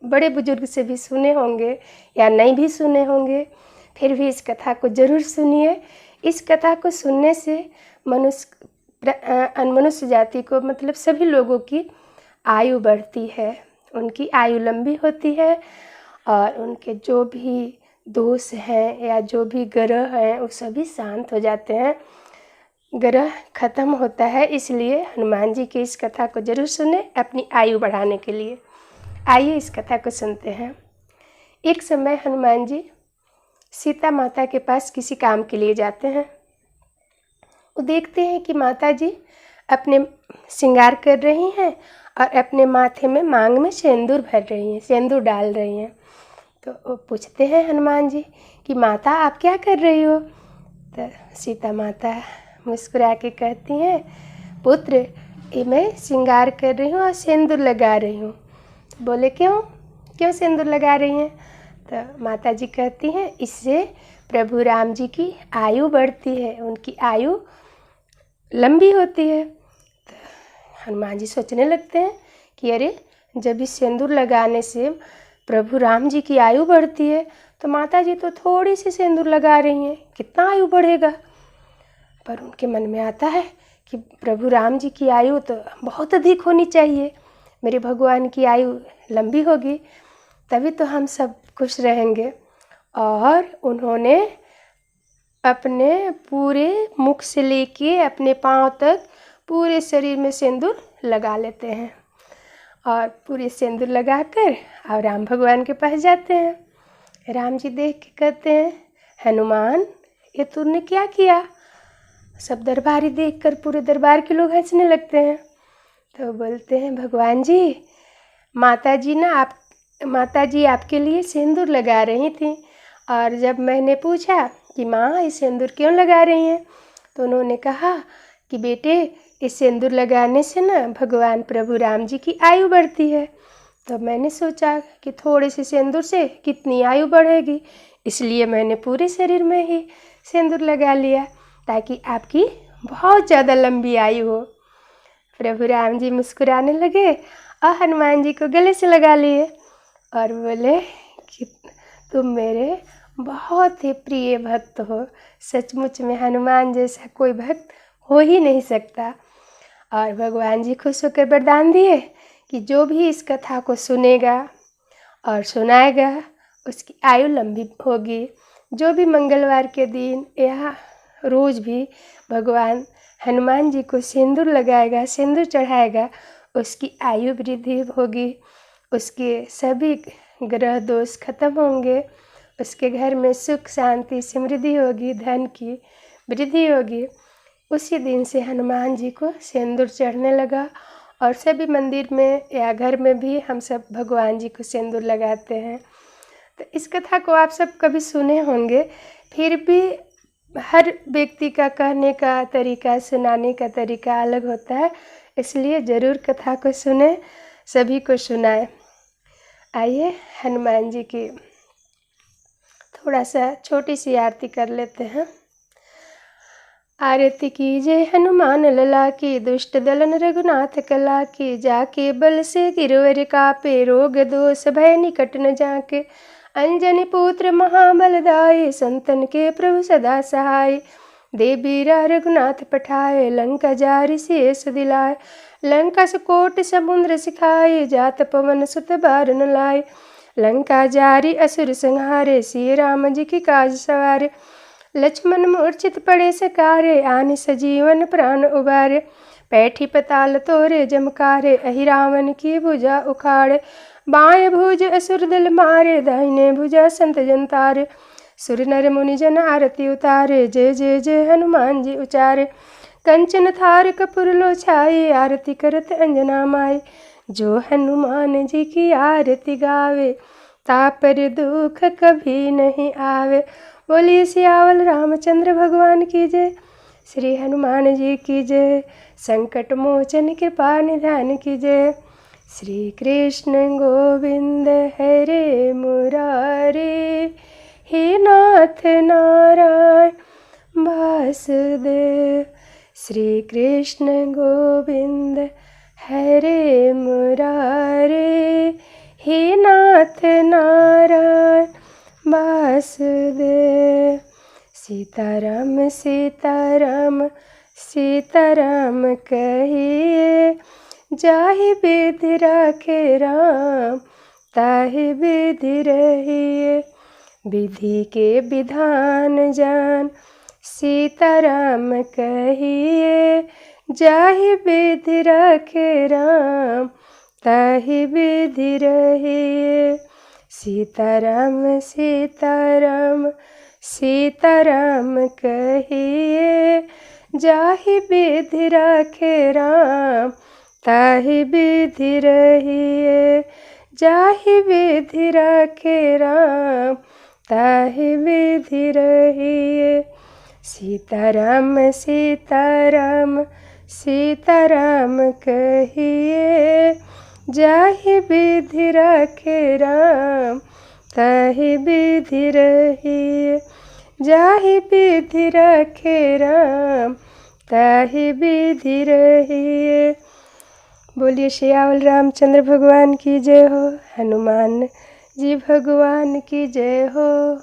बड़े बुजुर्ग से भी सुने होंगे या नहीं भी सुने होंगे, फिर भी इस कथा को ज़रूर सुनिए। इस कथा को सुनने से मनुष्य जाति को मतलब सभी लोगों की आयु बढ़ती है, उनकी आयु लंबी होती है और उनके जो भी दोष हैं या जो भी ग्रह हैं वो सभी शांत हो जाते हैं, ग्रह खत्म होता है। इसलिए हनुमान जी की इस कथा को जरूर सुने अपनी आयु बढ़ाने के लिए। आइए इस कथा को सुनते हैं। एक समय हनुमान जी सीता माता के पास किसी काम के लिए जाते हैं। वो देखते हैं कि माता जी अपने श्रृंगार कर रही हैं और अपने माथे में मांग में सिंदूर भर रही हैं, सिंदूर डाल रही हैं। तो वो पूछते हैं हनुमान जी कि माता आप क्या कर रही हो? तो सीता माता मुस्कुरा के कहती हैं, पुत्र ये मैं श्रृंगार कर रही हूँ और सिंदूर लगा रही हूँ। तो बोले क्यों सिंदूर लगा रही हैं? तो माता जी कहती हैं, इससे प्रभु राम जी की आयु बढ़ती है, उनकी आयु लंबी होती है। तो हनुमान जी सोचने लगते हैं कि अरे जब इस सिंदूर लगाने से प्रभु राम जी की आयु बढ़ती है तो माता जी तो थोड़ी सी सिंदूर लगा रही हैं, कितना आयु बढ़ेगा। पर उनके मन में आता है कि प्रभु राम जी की आयु तो बहुत अधिक होनी चाहिए, मेरे भगवान की आयु लंबी होगी तभी तो हम सब खुश रहेंगे। और उन्होंने अपने पूरे मुख से लेके अपने पाँव तक पूरे शरीर में सिंदूर लगा लेते हैं और पूरे सिंदूर लगाकर और राम भगवान के पास जाते हैं। राम जी देख के कहते हैं, हनुमान ये तूने क्या किया? सब दरबारी देखकर पूरे दरबार के लोग हंसने लगते हैं। तो बोलते हैं, भगवान जी माता जी आपके लिए सिंदूर लगा रही थी और जब मैंने पूछा कि माँ ये सिंदूर क्यों लगा रही हैं तो उन्होंने कहा कि बेटे इस सिंदूर लगाने से ना भगवान प्रभु राम जी की आयु बढ़ती है। तो मैंने सोचा कि थोड़े से सिंदूर से कितनी आयु बढ़ेगी, इसलिए मैंने पूरे शरीर में ही सिंदूर लगा लिया ताकि आपकी बहुत ज़्यादा लंबी आयु हो। प्रभु राम जी मुस्कुराने लगे और हनुमान जी को गले से लगा लिए और बोले कि तुम मेरे बहुत ही प्रिय भक्त हो, सचमुच में हनुमान जैसा कोई भक्त हो ही नहीं सकता। और भगवान जी खुश होकर वरदान दिए कि जो भी इस कथा को सुनेगा और सुनाएगा उसकी आयु लंबी होगी। जो भी मंगलवार के दिन या रोज़ भी भगवान हनुमान जी को सिंदूर लगाएगा, सिंदूर चढ़ाएगा, उसकी आयु वृद्धि होगी, उसके सभी ग्रह दोष खत्म होंगे, उसके घर में सुख शांति समृद्धि होगी, धन की वृद्धि होगी। उसी दिन से हनुमान जी को सिंदूर चढ़ने लगा और सभी मंदिर में या घर में भी हम सब भगवान जी को सिंदूर लगाते हैं। तो इस कथा को आप सब कभी सुने होंगे, फिर भी हर व्यक्ति का कहने का तरीका, सुनाने का तरीका अलग होता है, इसलिए ज़रूर कथा को सुने, सभी को सुनाए। आइए हनुमान जी की थोड़ा सा छोटी सी आरती कर लेते हैं। आरती कीजिए हनुमान लला की, दुष्ट दलन रघुनाथ कला की, जाके बल से गिरवर कापे, रोग दोष भय निकट न जाके, अंजनी पुत्र महाबलदाई, संतन के प्रभु सदा सहाय, देवीरा रघुनाथ पठाए, लंका जारि शेष दिलाए, लंका सुकोट समुद्र सिखाए, जात पवन सुत बार न लाए, लंका जारि असुर संहारे, श्री राम जी की काज सवारे, लक्ष्मण मूर्छित पड़े सकारे, आनि सजीवन प्राण उबारे, पैठी पताल तोरे जमकारे, अहि रावण की भुजा उखाड़े, बाएं भुज असुर दल मारे, दाहिने भुजा संत जन तारे, सुर नर मुनि जन आरती उतारे, जय जय जय हनुमान जी उचारे, कंचन थार कपूर लो छाए, आरती करत अंजना माई, जो हनुमान जी की आरती गावे, तापर दुख कभी नहीं आवे। बोलिए सियावल रामचंद्र भगवान की जय, श्री हनुमान जी की जय, संकट मोचन कृपा निधान की जय। श्री कृष्ण गोविंद हरे मुरारे, हे नाथ नारायण वासुदेव, श्री कृष्ण गोविंद हरे मुरारे, हे नाथ नाथ नारायण वासुदेव। सीताराम सीताराम सीताराम कहिए, जाहि विधि राखे राम ताहि विधि रहिए। विधि के विधान जान सीताराम कहिए, जाहि विधि राखे राम ताहि विधि रहिए। सीताराम सीताराम सीताराम कहिए, जाहि विधि राखे राम ताहि विधि रहिए। जाहि विधि राखे राम ताहि विधि रहिए। सीताराम सीताराम सीताराम कहिए, जाहि विधि राखे राम ताहि विधि रहिए। जाहि विधि राखे राम ताहि विधि रहिए। बोलिए सियावल रामचंद्र भगवान की जय हो, हनुमान जी भगवान की जय हो।